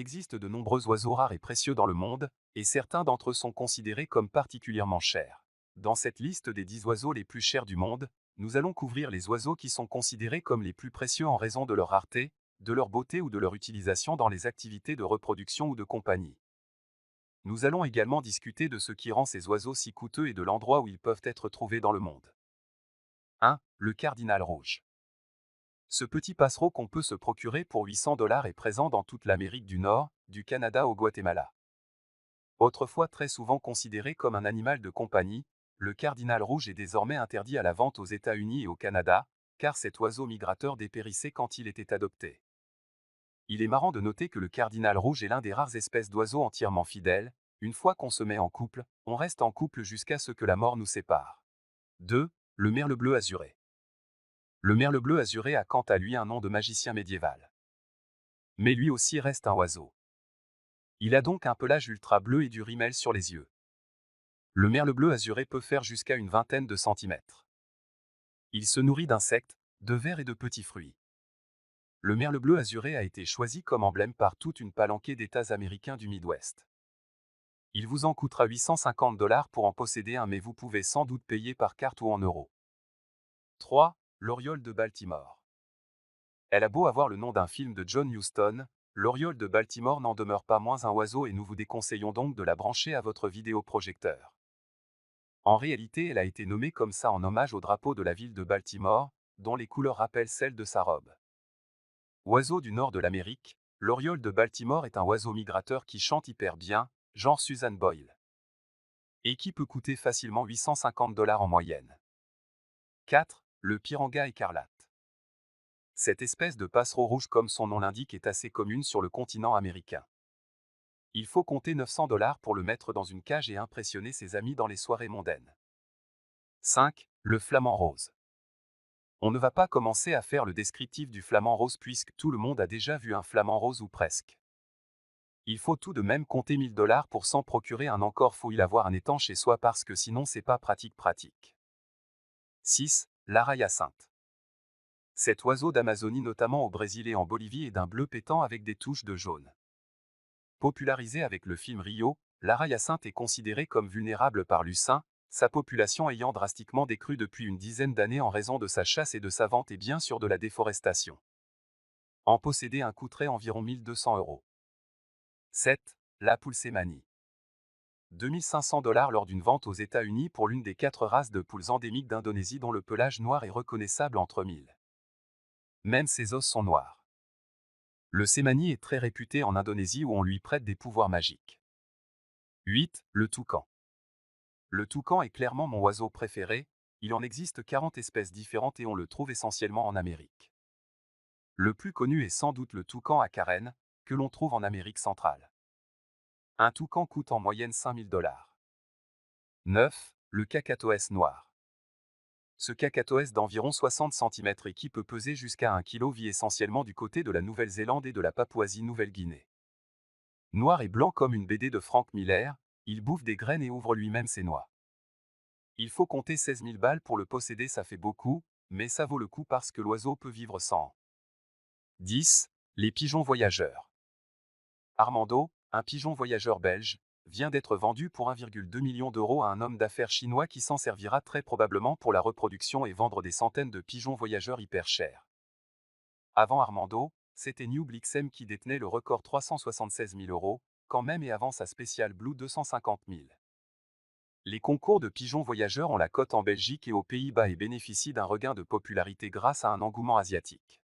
existe de nombreux oiseaux rares et précieux dans le monde, et certains d'entre eux sont considérés comme particulièrement chers. Dans cette liste des 10 oiseaux les plus chers du monde, nous allons couvrir les oiseaux qui sont considérés comme les plus précieux en raison de leur rareté, de leur beauté ou de leur utilisation dans les activités de reproduction ou de compagnie. Nous allons également discuter de ce qui rend ces oiseaux si coûteux et de l'endroit où ils peuvent être trouvés dans le monde. 1. Le cardinal rouge. Ce petit passereau qu'on peut se procurer pour 800 $ est présent dans toute l'Amérique du Nord, du Canada au Guatemala. Autrefois très souvent considéré comme un animal de compagnie, le cardinal rouge est désormais interdit à la vente aux États-Unis et au Canada, car cet oiseau migrateur dépérissait quand il était adopté. Il est marrant de noter que le cardinal rouge est l'un des rares espèces d'oiseaux entièrement fidèles. Une fois qu'on se met en couple, on reste en couple jusqu'à ce que la mort nous sépare. 2. Le merle bleu azuré. Le merle bleu azuré a quant à lui un nom de magicien médiéval. Mais lui aussi reste un oiseau. Il a donc un pelage ultra bleu et du rimel sur les yeux. Le merle bleu azuré peut faire jusqu'à une vingtaine de centimètres. Il se nourrit d'insectes, de vers et de petits fruits. Le merle bleu azuré a été choisi comme emblème par toute une palanquée d'États américains du Midwest. Il vous en coûtera 850 $ pour en posséder un, mais vous pouvez sans doute payer par carte ou en euros. 3. L'oriole de Baltimore. Elle a beau avoir le nom d'un film de John Huston, l'oriole de Baltimore n'en demeure pas moins un oiseau et nous vous déconseillons donc de la brancher à votre vidéoprojecteur. En réalité, elle a été nommée comme ça en hommage au drapeau de la ville de Baltimore, dont les couleurs rappellent celles de sa robe. Oiseau du nord de l'Amérique, l'oriole de Baltimore est un oiseau migrateur qui chante hyper bien, genre Susan Boyle. Et qui peut coûter facilement 850 $ en moyenne. 4. Le piranga écarlate. Cette espèce de passereau rouge, comme son nom l'indique, est assez commune sur le continent américain. Il faut compter 900 $ pour le mettre dans une cage et impressionner ses amis dans les soirées mondaines. 5. Le flamant rose. On ne va pas commencer à faire le descriptif du flamant rose puisque tout le monde a déjà vu un flamant rose ou presque. Il faut tout de même compter 1000 $ pour s'en procurer un, encore faut-il avoir un étang chez soi parce que sinon c'est pas pratique. 6. L'ara-hyacinthe. Cet oiseau d'Amazonie, notamment au Brésil et en Bolivie, est d'un bleu pétant avec des touches de jaune. Popularisé avec le film Rio, l'ara-hyacinthe est considéré comme vulnérable par Lucin, sa population ayant drastiquement décru depuis une dizaine d'années en raison de sa chasse et de sa vente et bien sûr de la déforestation. En posséder un coûterait environ 1200 €. 7. La poulsémanie. 2500 $ lors d'une vente aux États-Unis pour l'une des 4 races de poules endémiques d'Indonésie dont le pelage noir est reconnaissable entre 1000. Même ses os sont noirs. Le sémani est très réputé en Indonésie où on lui prête des pouvoirs magiques. 8. Le toucan. Le toucan est clairement mon oiseau préféré, il en existe 40 espèces différentes et on le trouve essentiellement en Amérique. Le plus connu est sans doute le toucan à carène, que l'on trouve en Amérique centrale. Un toucan coûte en moyenne 5000 $. 9. Le cacatoès noir. Ce cacatoès d'environ 60 cm et qui peut peser jusqu'à 1 kg vit essentiellement du côté de la Nouvelle-Zélande et de la Papouasie-Nouvelle-Guinée. Noir et blanc comme une BD de Frank Miller, il bouffe des graines et ouvre lui-même ses noix. Il faut compter 16 000 $ pour le posséder, ça fait beaucoup, mais ça vaut le coup parce que l'oiseau peut vivre sans. 10. Les pigeons voyageurs. Armando, un pigeon voyageur belge, vient d'être vendu pour 1,2 million € à un homme d'affaires chinois qui s'en servira très probablement pour la reproduction et vendre des centaines de pigeons voyageurs hyper chers. Avant Armando, c'était New Blixem qui détenait le record 376 000 €, quand même, et avant sa spéciale Blue 250 000. Les concours de pigeons voyageurs ont la cote en Belgique et aux Pays-Bas et bénéficient d'un regain de popularité grâce à un engouement asiatique.